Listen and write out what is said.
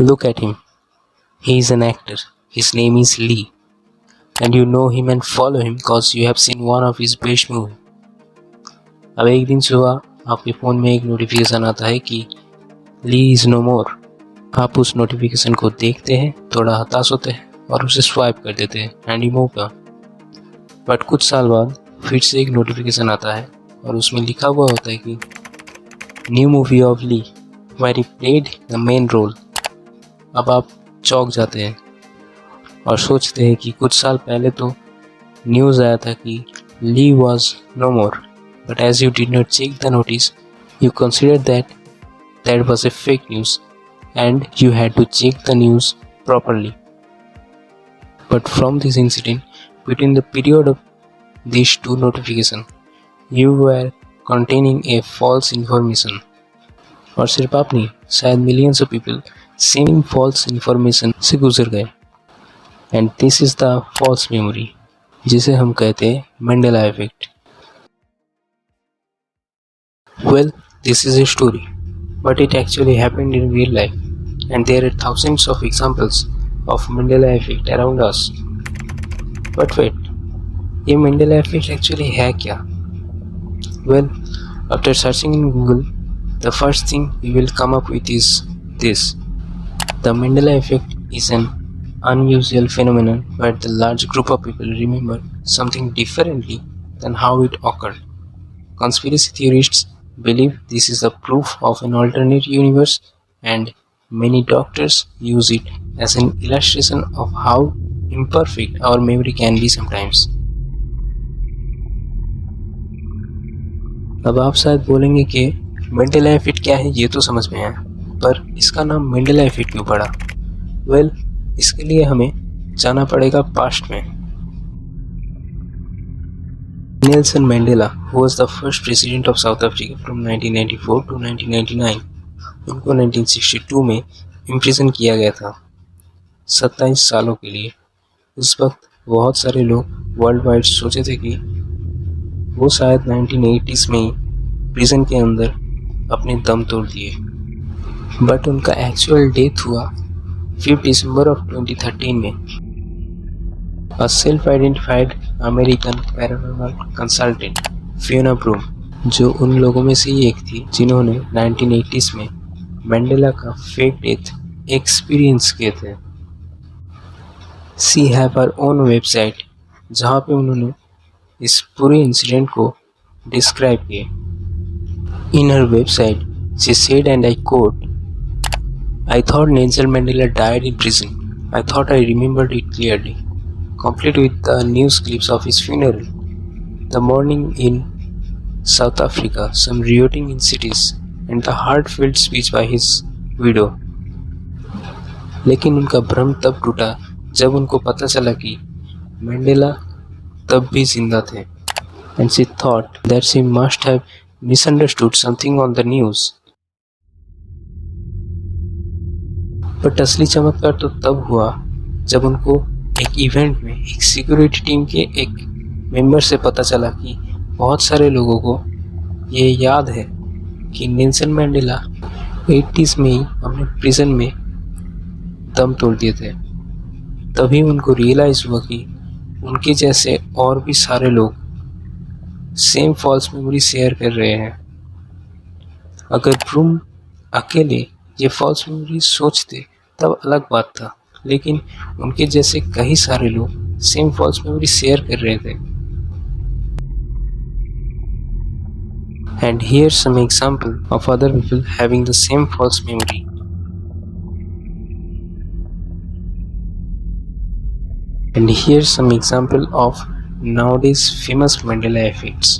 Look at him. He is an actor. His name is Lee. And you know him and follow him cause you have seen one of his best movie. अब एक दिन सुबह आपके phone में एक notification आता है कि ली इज़ नो मोर। आप उस नोटिफिकेशन को देखते हैं, थोड़ा हताश होते हैं और उसे स्वाइप कर देते हैं and you move on. But कुछ साल बाद फिर से एक नोटिफिकेशन आता है और उसमें लिखा हुआ होता है कि new movie of Lee where he played the main role. अब आप चौंक जाते हैं और सोचते हैं कि कुछ साल पहले तो न्यूज़ आया था कि Lee was no more, but as you did not check the notice you consider that was a fake news and you had to check the news properly. But from this incident, between the period of these two notifications, you were containing a false information. और सिर्फ आप नहीं, शायद millions of people same false information से गुजर गए. And this is the false memory, जिसे हम कहते हैं Mandela effect. Well, this is a story, but it actually happened in real life, and there are thousands of examples of Mandela effect around us. But wait, ये Mandela effect actually है क्या? Well, after searching in Google, the first thing you will come up with is this. The Mandela effect is an unusual phenomenon where the large group of people remember something differently than how it occurred. Conspiracy theorists believe this is the proof of an alternate universe, and many doctors use it as an illustration of how imperfect our memory can be sometimes. अब आप शायद बोलेंगे कि Mandela effect क्या है, ये तो समझ में आया, पर इसका नाम मेंडेला इफेक्ट क्यों पड़ा? वेल, इसके लिए हमें जाना पड़ेगा पास्ट में. Nelson Mandela, who was the first president of South Africa from 1994 to 1999, उनको 1962 में इम्प्रिजन किया गया था 27 सालों के लिए. उस वक्त बहुत सारे लोग वर्ल्ड वाइड सोचे थे कि वो शायद 1980s में ही प्रिजन के अंदर अपने दम तोड़ दिए, बट उनका एक्चुअल डेथ हुआ 5 दिसंबर ऑफ 2013 में. A self-identified American paranormal consultant, Fiona Broom, जो उन लोगों में से ही एक थी जिन्होंने 1980s में मैंडेला का फेक डेथ एक्सपीरियंस किए थे. She have her own website जहाँ पे उन्होंने इस पूरे इंसिडेंट को डिस्क्राइब किए. In her website, she said, and I quote, "I thought Nelson Mandela died in prison. I thought I remembered it clearly, complete with the news clips of his funeral. The morning in South Africa, some rioting in cities, and the heartfelt speech by his widow." लेकिन उनका भ्रम तब टूटा जब उनको पता चला कि मैंडेला तब भी जिंदा थे. And she thought that she must have misunderstood something on the news. But असली चमत्कार तो तब हुआ जब उनको एक इवेंट में एक सिक्योरिटी टीम के एक मेंबर से पता चला कि बहुत सारे लोगों को ये याद है कि नेल्सन मैंडेला 80s में ही अपने प्रिजन में दम तोड़ दिए थे. तभी उनको रियलाइज़ हुआ कि उनके जैसे और भी सारे लोग सेम फॉल्स मेमोरी शेयर कर रहे हैं. अगर ब्रूम अकेले ये फॉल्स मेमोरी सोचते तब अलग बात था, लेकिन उनके जैसे कई सारे लोग सेम फॉल्स मेमोरी शेयर कर रहे थे. And here's some example of other people having the same false memory. And here's some example of nowadays famous Mandela effects.